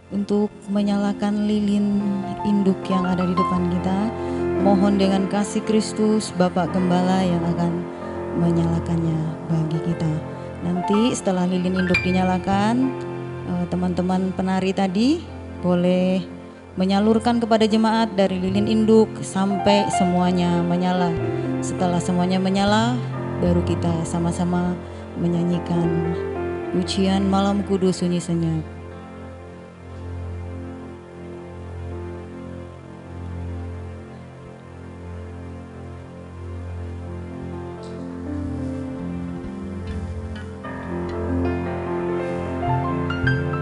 untuk menyalakan lilin induk yang ada di depan kita. mohon dengan kasih Kristus Bapak Gembala yang akan menyalakannya bagi kita. Nanti setelah lilin induk dinyalakan, teman-teman penari tadi boleh menyalurkan kepada jemaat dari lilin induk sampai semuanya menyala. Setelah semuanya menyala, baru kita sama-sama menyanyikan pujian Malam Kudus Sunyi Senyap.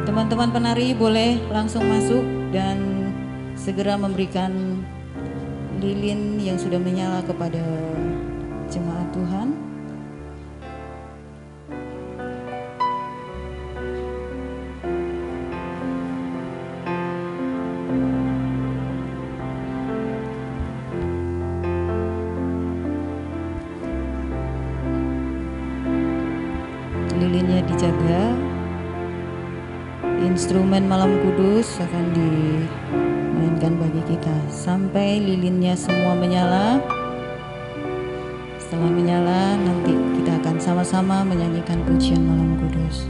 Teman-teman penari boleh langsung masuk dan segera memberikan lilin yang sudah menyala kepada jemaat Tuhan. Lilinnya dijaga. Instrumen Malam Kudus akan dimainkan bagi kita sampai lilinnya semua menyala. Setelah menyala, nanti kita akan sama-sama menyanyikan pujian Malam Kudus.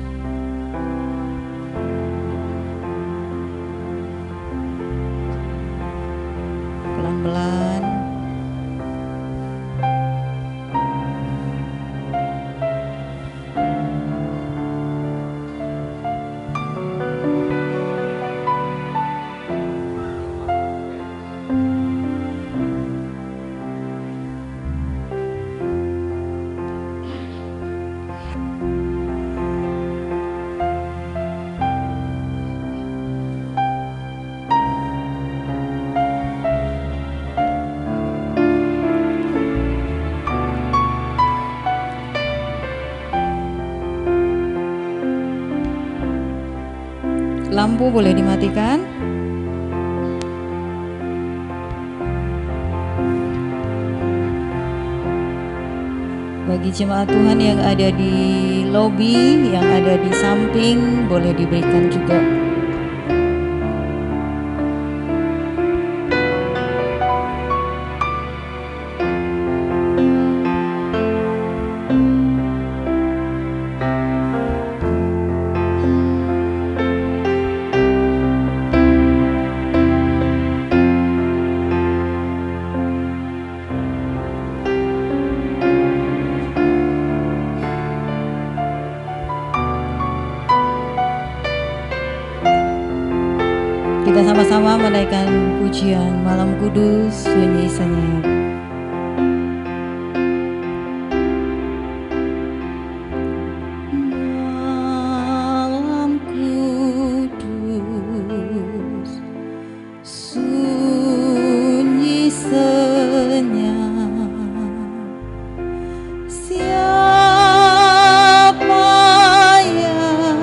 Pelan-pelan. Lampu boleh dimatikan. Bagi jemaat Tuhan yang ada di lobi, yang ada di samping, boleh diberikan juga. Kita sama-sama menaikkan pujian Malam Kudus Sunyi Senyap. Malam Kudus sunyi senyap, siapa yang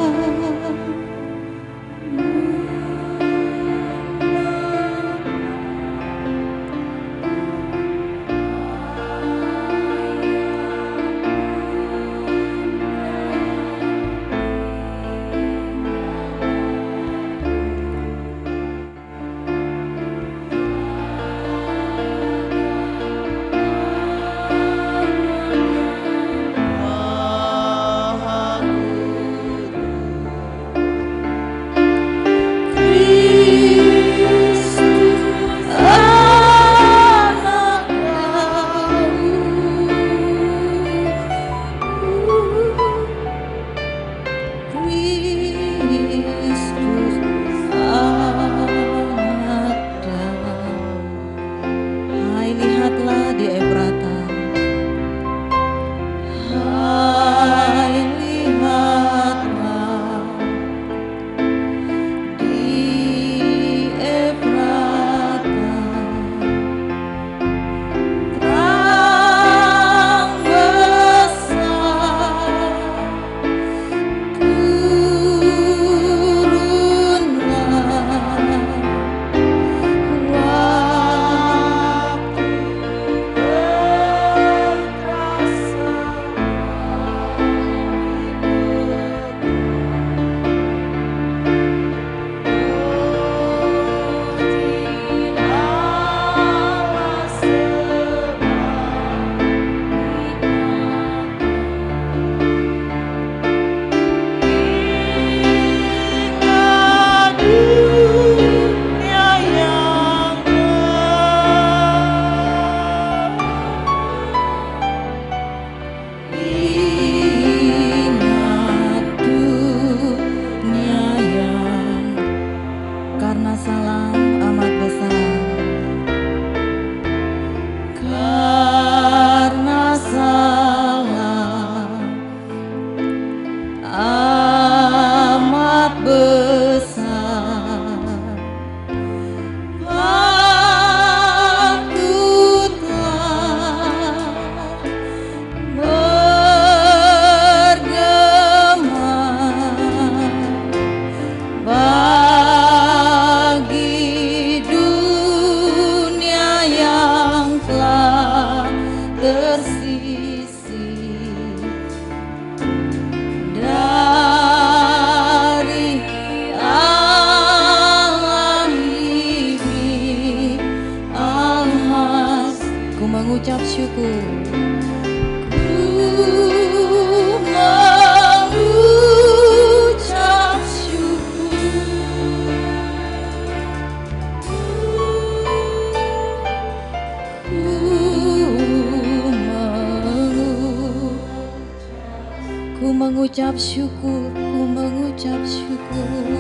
mengucap syukur, ku mengucap syukur.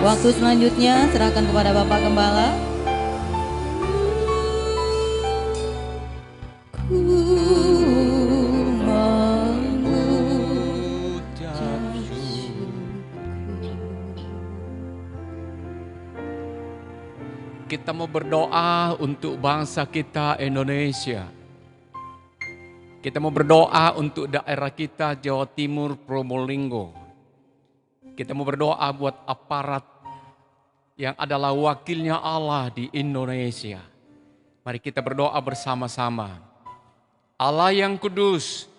Waktu selanjutnya serahkan kepada Bapak Gembala. Ku mengucap syukur. Kita mau berdoa untuk bangsa kita Indonesia. Kita mau berdoa untuk daerah kita Jawa Timur, Probolinggo. Kita mau berdoa buat aparat yang adalah wakilnya Allah di Indonesia. Mari kita berdoa bersama-sama. Allah yang kudus,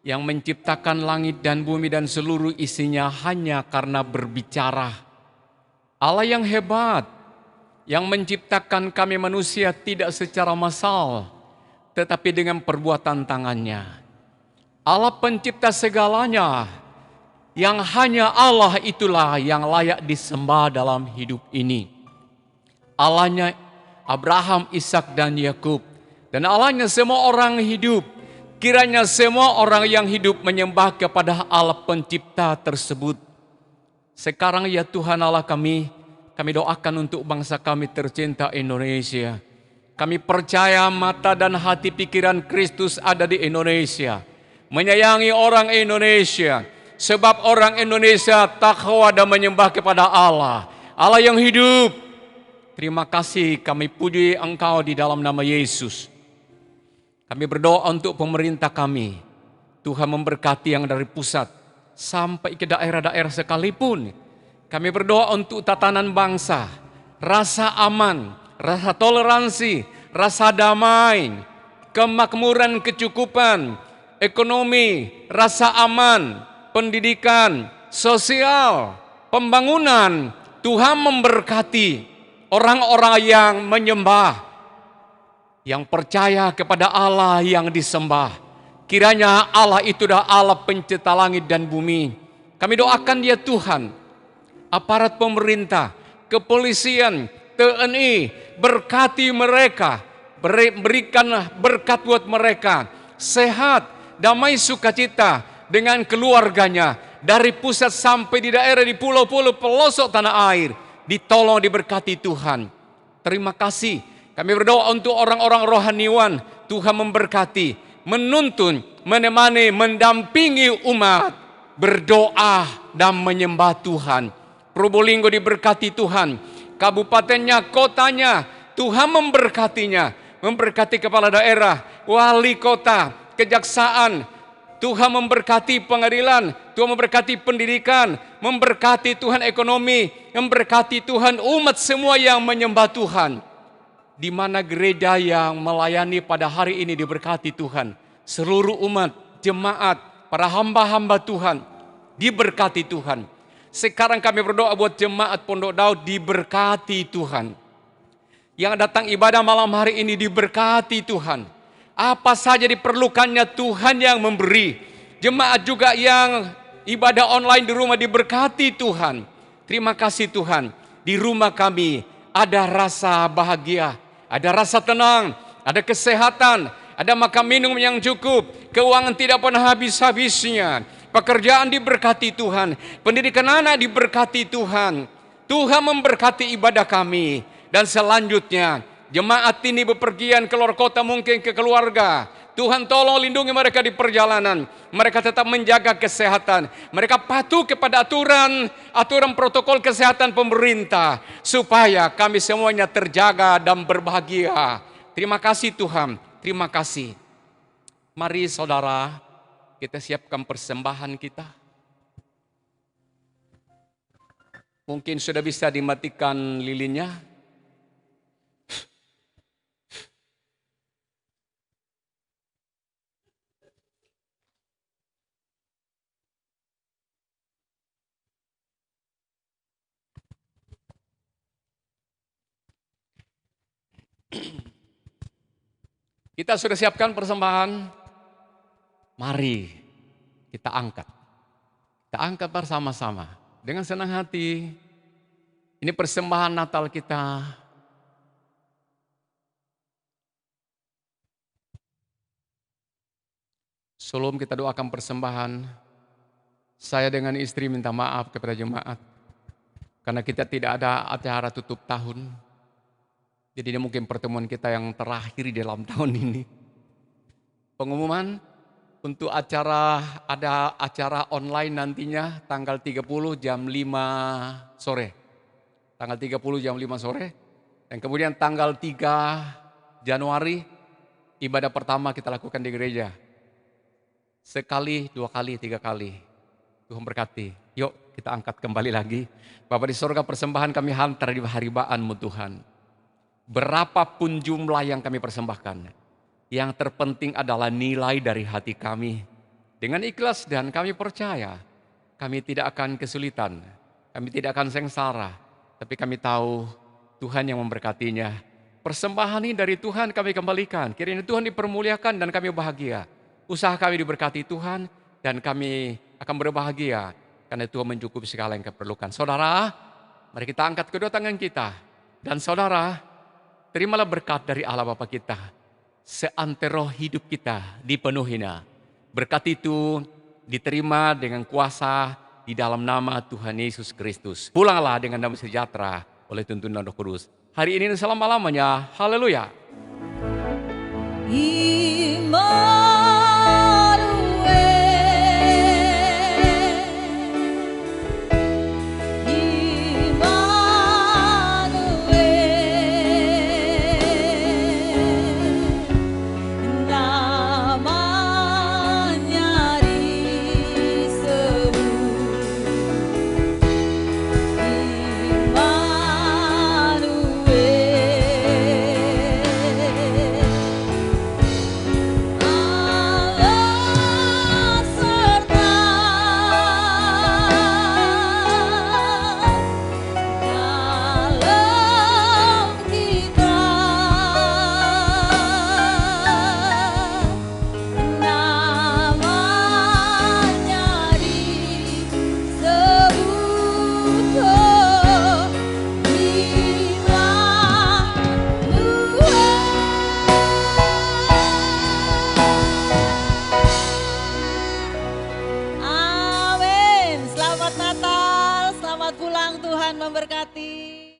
yang menciptakan langit dan bumi dan seluruh isinya hanya karena berbicara. Allah yang hebat, yang menciptakan kami manusia tidak secara massal, tetapi dengan perbuatan tangannya. Allah pencipta segalanya, yang hanya Allah itulah yang layak disembah dalam hidup ini. Allahnya Abraham, Ishak dan Yakub, dan Allahnya semua orang hidup. Kiranya semua orang yang hidup menyembah kepada Allah pencipta tersebut. Sekarang ya Tuhan Allah kami doakan untuk bangsa kami tercinta Indonesia. Kami percaya mata dan hati pikiran Kristus ada di Indonesia. Menyayangi orang Indonesia. Sebab orang Indonesia takwa dan menyembah kepada Allah. Allah yang hidup. Terima kasih, kami puji Engkau di dalam nama Yesus. Kami berdoa untuk pemerintah kami. Tuhan memberkati yang dari pusat sampai ke daerah-daerah sekalipun. Kami berdoa untuk tatanan bangsa. Rasa aman, rasa toleransi, rasa damai, kemakmuran, kecukupan, ekonomi, rasa aman, pendidikan, sosial, pembangunan. Tuhan memberkati orang-orang yang menyembah, yang percaya kepada Allah yang disembah. Kiranya Allah itu adalah Allah pencipta langit dan bumi. Kami doakan dia Tuhan, aparat pemerintah, kepolisian, TNI, berkati mereka, berikan berkat buat mereka, sehat, damai, sukacita dengan keluarganya, dari pusat sampai di daerah, di pulau-pulau pelosok tanah air, ditolong, diberkati Tuhan. Terima kasih. Kami berdoa untuk orang-orang rohaniwan, Tuhan memberkati, menuntun, menemani, mendampingi umat, berdoa dan menyembah Tuhan. Probolinggo diberkati Tuhan, kabupatennya, kotanya, Tuhan memberkatinya, memberkati kepala daerah, wali kota, kejaksaan, Tuhan memberkati pengadilan, Tuhan memberkati pendidikan, memberkati Tuhan ekonomi, memberkati Tuhan umat semua yang menyembah Tuhan. Di mana gereja yang melayani pada hari ini diberkati Tuhan. Seluruh umat, jemaat, para hamba-hamba Tuhan diberkati Tuhan. Sekarang kami berdoa buat jemaat Pondok Daud diberkati Tuhan. Yang datang ibadah malam hari ini diberkati Tuhan. Apa saja diperlukannya Tuhan yang memberi. Jemaat juga yang ibadah online di rumah diberkati Tuhan. Terima kasih Tuhan. Di rumah kami ada rasa bahagia, ada rasa tenang, ada kesehatan, ada makan minum yang cukup, keuangan tidak pernah habis-habisnya. Pekerjaan diberkati Tuhan, pendidikan anak diberkati Tuhan. Tuhan memberkati ibadah kami. Dan selanjutnya jemaat ini bepergian keluar kota, mungkin ke keluarga. Tuhan tolong lindungi mereka di perjalanan. Mereka tetap menjaga kesehatan. Mereka patuh kepada aturan protokol kesehatan pemerintah. Supaya kami semuanya terjaga dan berbahagia. Terima kasih Tuhan, terima kasih. Mari saudara, kita siapkan persembahan kita. Mungkin sudah bisa dimatikan lilinnya. Kita sudah siapkan persembahan. Mari kita angkat. Kita angkat bersama-sama. Dengan senang hati. Ini persembahan Natal kita. Sebelum kita doakan persembahan, saya dengan istri minta maaf kepada jemaat. Karena kita tidak ada acara tutup tahun. Jadi ini mungkin pertemuan kita yang terakhir di dalam tahun ini. Pengumuman untuk ada acara online nantinya tanggal 30 jam 5 sore. Tanggal 30 jam 5 sore. Dan kemudian tanggal 3 Januari ibadah pertama kita lakukan di gereja. Sekali, 2 kali, 3 kali. Tuhan berkati. Yuk kita angkat kembali lagi. Bapa di sorga, persembahan kami hantar di haribaan-Mu Tuhan. Berapapun jumlah yang kami persembahkan, yang terpenting adalah nilai dari hati kami. Dengan ikhlas dan kami percaya, kami tidak akan kesulitan, kami tidak akan sengsara. Tapi kami tahu Tuhan yang memberkatinya. Persembahan ini dari Tuhan kami kembalikan. Kiranya Tuhan dipermuliakan dan kami bahagia. Usaha kami diberkati Tuhan dan kami akan berbahagia karena Tuhan mencukupi segala yang kami perlukan. Saudara, mari kita angkat kedua tangan kita. Dan saudara, terimalah berkat dari Allah Bapa kita. Seantero hidup kita dipenuhinya. Berkat itu diterima dengan kuasa di dalam nama Tuhan Yesus Kristus. Pulanglah dengan damai sejahtera oleh tuntunan Roh Kudus. Hari ini dan selama-lamanya. Haleluya. Amin. Selamat Natal, selamat pulang, Tuhan memberkati.